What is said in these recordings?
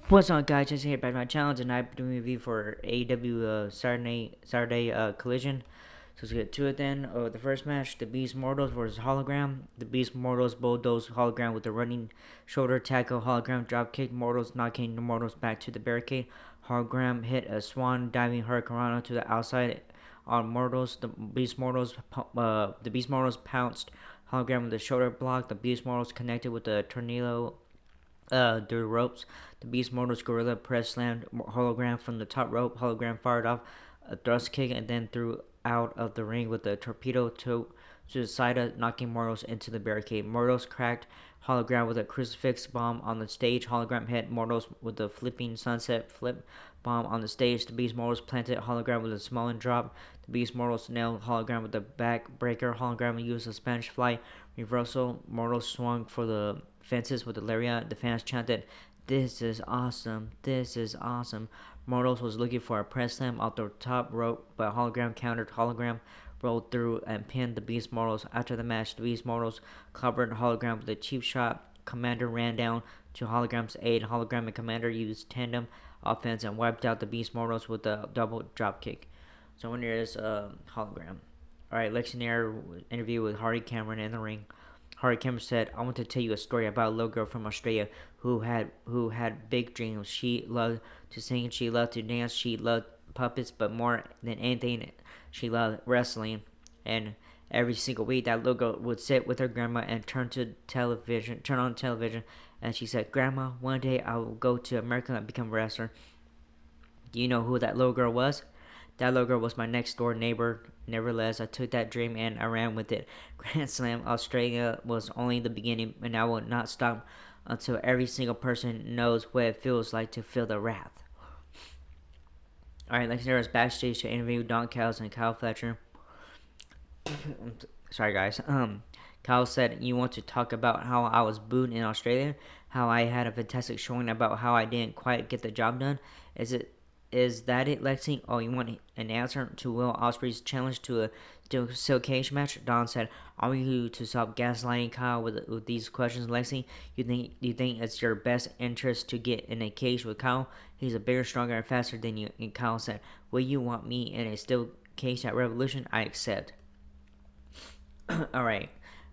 What's on, guys? Just here back to my channel. Tonight I'm doing a review for AEW Saturday Collision. So let's get to it then. The first match, the Beast Mortals versus Hologram. The Beast Mortals bulldoze Hologram with a running shoulder tackle. Hologram drop kick Mortals, knocking the Mortals back to the barricade. Hologram hit a swan diving hurricanrana to the outside on Mortals. The Beast Mortals pounced Hologram with a shoulder block. The Beast Mortals connected with the tornado the ropes. The Beast Mortals Gorilla Press slammed Hologram from the top rope. Hologram fired off a thrust kick and then threw out of the ring with a torpedo to the side, knocking Mortals into the barricade. Mortals cracked Hologram with a crucifix bomb on the stage. Hologram hit Mortals with a flipping sunset flip bomb on the stage. The Beast Mortals planted Hologram with a smalling drop. The Beast Mortals nailed Hologram with a back breaker. Hologram used a Spanish fly reversal. Mortals swung for the fences with the lariat. The fans chanted, "This is awesome! This is awesome!" Mortals was looking for a press slam off the top rope, but Hologram countered. Hologram rolled through and pinned the Beast Mortals. After the match, the Beast Mortals covered Hologram with a cheap shot. Commander ran down to Hologram's aid. Hologram and Commander used tandem offense and wiped out the Beast Mortals with a double drop kick. So when there is Hologram. Alright, Legendary interview with Hardy Cameron in the ring. Hardy Cameron said, "I want to tell you a story about a little girl from Australia who had big dreams. She loved to sing, she loved to dance, she loved puppets, but more than anything, she loved wrestling. And every single week, that little girl would sit with her grandma and turn on television, and she said, 'Grandma, one day I will go to America and become a wrestler.' Do you know who that little girl was? That little girl was my next door neighbor. Nevertheless, I took that dream and I ran with it. Grand Slam Australia was only the beginning, and I will not stop until every single person knows what it feels like to feel the wrath." Alright, Legendary was backstage to interview Don Callis and Kyle Fletcher. Sorry, guys. Kyle said, "You want to talk about how I was booed in Australia? How I had a fantastic showing about how I didn't quite get the job done? Is that it, Lexi? Oh, you want an answer to Will Ospreay's challenge to a steel cage match?" Don said, "I want you to stop gaslighting Kyle with these questions, Lexi. You think it's your best interest to get in a cage with Kyle? He's a bigger, stronger, and faster than you." And Kyle said, "Will you want me in a steel cage at Revolution? I accept." Alright.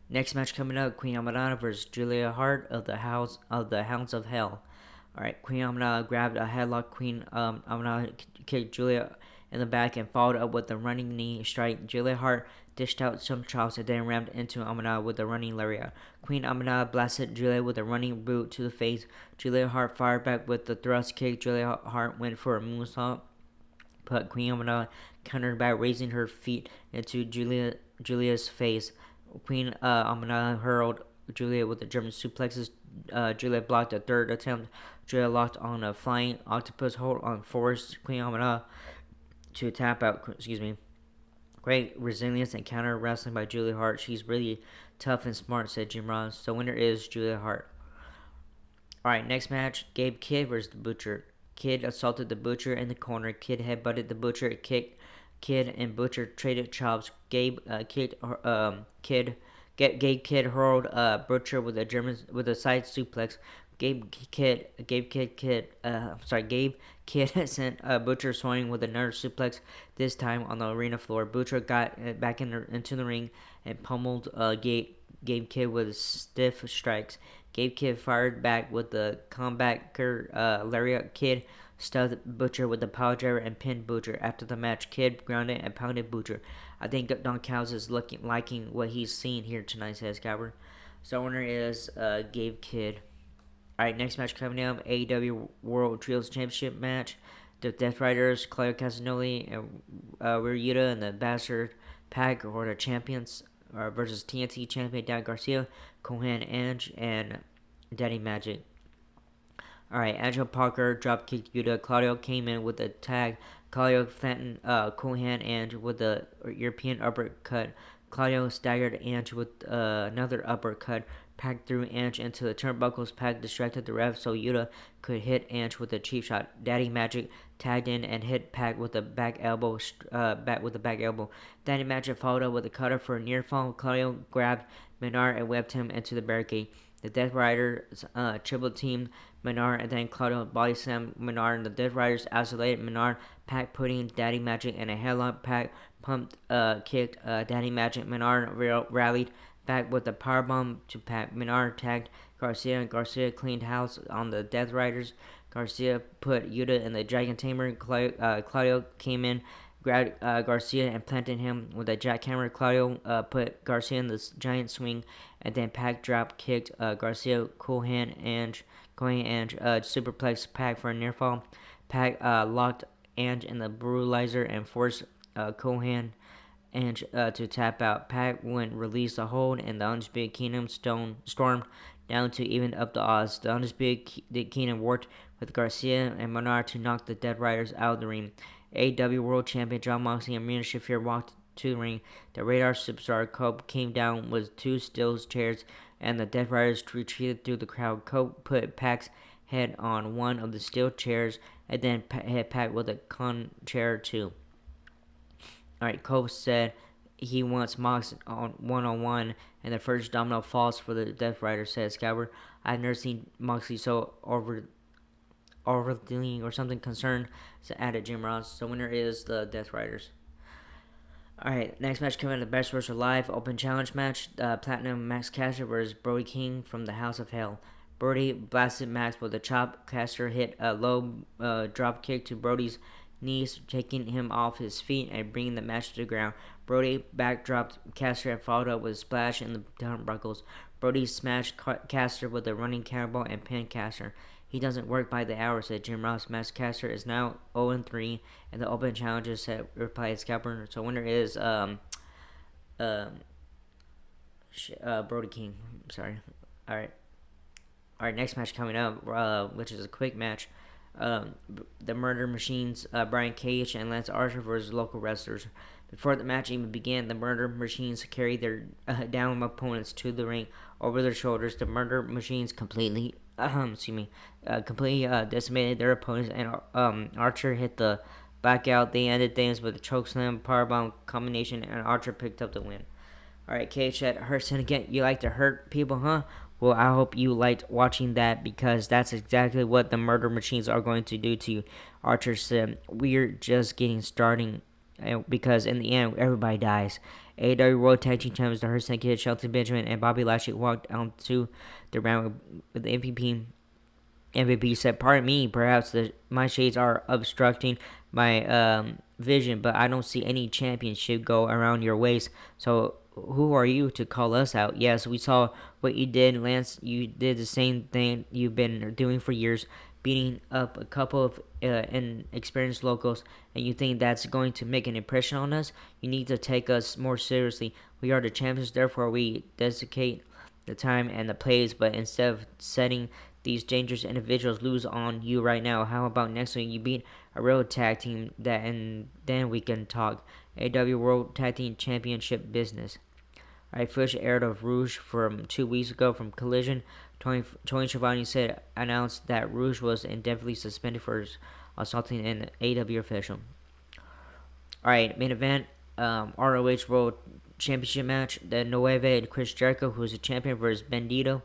Next match coming up, Queen Amadana versus Julia Hart of the Hounds of Hell. Alright, Queen Amidala grabbed a headlock. Queen Amidala kicked Julia in the back and followed up with a running knee strike. Julia Hart dished out some chops and then rammed into Amidala with a running lariat. Queen Amidala blasted Julia with a running boot to the face. Julia Hart fired back with the thrust kick. Julia Hart went for a moonsault, but Queen Amidala countered by raising her feet into Julia's face. Queen Amidala hurled Julia with the German suplexes. Julia blocked a third attempt. Julia locked on a flying octopus hold on forced Queen Amidala to tap out. Great resilience and counter wrestling by Julia Hart. She's really tough and smart," said Jim Ross. So winner is Julia Hart. Alright, next match, Gabe Kidd versus the Butcher. Kidd assaulted the Butcher in the corner. Kidd headbutted the Butcher, kicked Kidd, and Butcher traded chops. Gabe Kidd hurled Butcher with a side suplex. Gabe Kidd sent Butcher swinging with another suplex, this time on the arena floor. Butcher got back into the ring and pummeled Gabe Kidd with stiff strikes. Gabe Kidd fired back with the comebacker lariat. Kidd stuffed Butcher with the power driver and pinned Butcher. After the match, Kidd grounded and pounded Butcher. "I think Don Callis is liking what he's seeing here tonight," says Coward. So winner is Gabe Kidd. Alright, next match coming up, AEW World Trios Championship match. The Death Riders, Claudio Castagnoli and Ryuta and the Bastard Pack, or the champions, versus TNT champion Dan Garcia, Cohen Ange, and Daddy Magic. Alright, Angel Parker drop kicked Yuta. Claudio came in with a tag. Claudio flattened Cohen Ange with a European uppercut. Claudio staggered Ange with another uppercut. Pack threw Ange into the turnbuckles. Pack distracted the ref so Yuta could hit Ange with a cheap shot. Daddy Magic tagged in and hit Pack with a back elbow. Daddy Magic followed up with a cutter for a near fall. Claudio grabbed Menard and whipped him into the barricade. The Death Riders triple teamed Menard, and then Claudio body slammed Menard, and the Death Riders isolated Menard. Pac putting Daddy Magic in a headlock. Pac pumped, kicked Daddy Magic. Menard rallied back with a powerbomb to Pac. Menard tagged Garcia, and Garcia cleaned house on the Death Riders. Garcia put Yuta in the Dragon Tamer. Claudio came in, grabbed Garcia and planted him with a jackhammer. Claudio put Garcia in this giant swing, and then Pac drop kicked Garcia, cool hand, and going and superplex Pac for a near fall. Pac locked Ange in the brutalizer and forced Cohan Ange to tap out. Pac went release the hold, and the Undisputed Kingdom stormed down to even up the odds. The Undisputed Kingdom worked with Garcia and Menard to knock the Dead Riders out of the ring. AEW World Champion Jon Moxley and Marina Shafir walked to the ring. The Radar Superstar Cope came down with two steel chairs, and the Death Riders retreated through the crowd. Cope put Pac's head on one of the steel chairs, and then hit Pac with a con chair too. Alright, Cope said he wants Mox on one-on-one, and the first domino falls for the Death Rider, said Excalibur. I've never seen Moxley so overly or something concerned, added Jim Ross. So winner is the Death Riders. Alright, next match coming to the Best Wrestler Live Open Challenge match. Platinum Max Caster versus Brody King from the House of Hell. Brody blasted Max with a chop. Caster hit a low drop kick to Brody's knees, taking him off his feet and bringing the match to the ground. Brody backdropped Caster and followed up with a splash in the turnbuckles. Brody smashed Caster with a running cannonball and pinned Caster. He doesn't work by the hour, said Jim Ross. Max Caster is now 0-3, and the Open Challenges said replied Scalper. So winner is Brody King. Sorry. All right. Next match coming up, which is a quick match. The Murder Machines, Brian Cage and Lance Archer versus local wrestlers. Before the match even began, the Murder Machines carried their down opponents to the ring over their shoulders. The Murder Machines completely decimated their opponents, and Archer hit the blackout. They ended things with a chokeslam, powerbomb combination, and Archer picked up the win. Alright, Cage said, hurts and again, you like to hurt people, huh? Well, I hope you liked watching that, because that's exactly what the Murder Machines are going to do to you. Archer said, we're just getting starting, because in the end, everybody dies. AEW World Tag Team Champions, the Hurt Kid, Shelton Benjamin, and Bobby Lashley walked onto the round with the MVP. MVP said, pardon me, perhaps my shades are obstructing my vision, but I don't see any championship go around your waist, so who are you to call us out? Yes, we saw what you did, Lance. You did the same thing you've been doing for years, beating up a couple of inexperienced locals, and you think that's going to make an impression on us? You need to take us more seriously. We are the champions, therefore we dedicate the time and the plays, but instead of setting these dangerous individuals loose on you right now, how about next week you beat a real tag team, and then we can talk AEW World Tag Team Championship business. Alright, footage aired of Rouge from 2 weeks ago from Collision. Tony Schiavone announced that Rouge was indefinitely suspended for assaulting an AEW official. Alright, main event, ROH World Championship match. The Nueve and Chris Jericho, who is a champion, versus Bandito.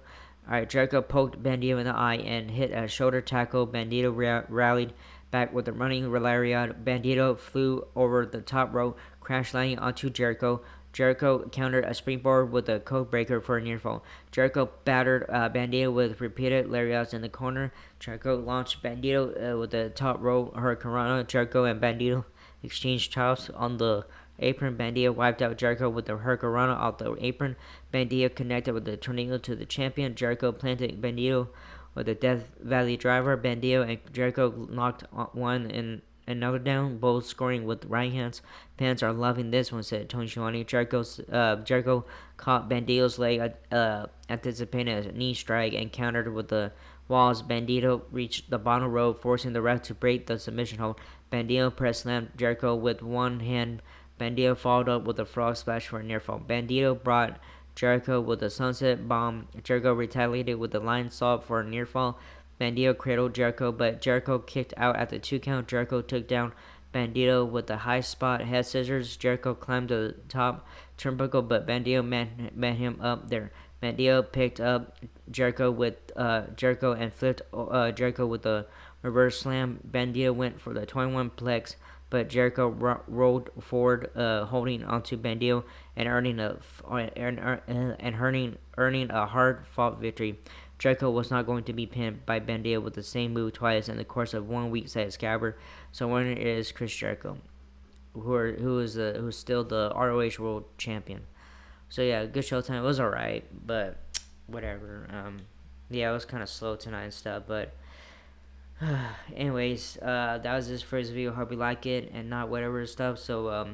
Alright, Jericho poked Bandito in the eye and hit a shoulder tackle. Bandito rallied back with a running lariat. Bandito flew over the top rope, crash landing onto Jericho. Jericho countered a springboard with a code breaker for a near fall. Jericho battered Bandito with repeated lariats in the corner. Jericho launched Bandito with the top rope hurricanrana. Jericho and Bandito exchanged chops on the apron. Bandito wiped out Jericho with the hurricanrana off the apron. Bandito connected with the tornado to the champion. Jericho planted Bandito with the Death Valley driver. Bandito and Jericho knocked one and another down, both scoring with right hands. Fans are loving this one, said Tony Schiavone. Jericho caught Bandito's leg, anticipating a knee strike, and countered with the walls. Bandito reached the bottom rope, forcing the ref to break the submission hold. Bandito press slammed Jericho with one hand. Bandito followed up with a frog splash for a near fall. Bandito brought Jericho with a sunset bomb. Jericho retaliated with a lion salt for a near fall. Bandito cradled Jericho, but Jericho kicked out at the 2 count. Jericho took down Bandito with the high spot head scissors. Jericho climbed to the top turnbuckle, but Bandito met him up there. Bandido picked up Jericho and flipped Jericho with a reverse slam. Bandido went for the 21 plex, but Jericho rolled forward, holding onto Bandido and earning a hard fought victory. Jericho was not going to be pinned by Bandido with the same move twice in the course of 1 week, said Scabber. So winner is Chris Jericho, who's still the ROH World Champion. So yeah, good showtime. It was alright, but whatever. Yeah, it was kind of slow tonight and stuff. But anyways, that was this first video. Hope you like it and not whatever stuff. So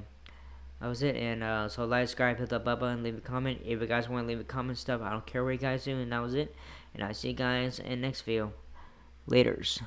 that was it. And so like, subscribe, hit the bell button, leave a comment. If you guys want to leave a comment stuff, I don't care what you guys do. And that was it. And I'll see you guys in next video. Laters.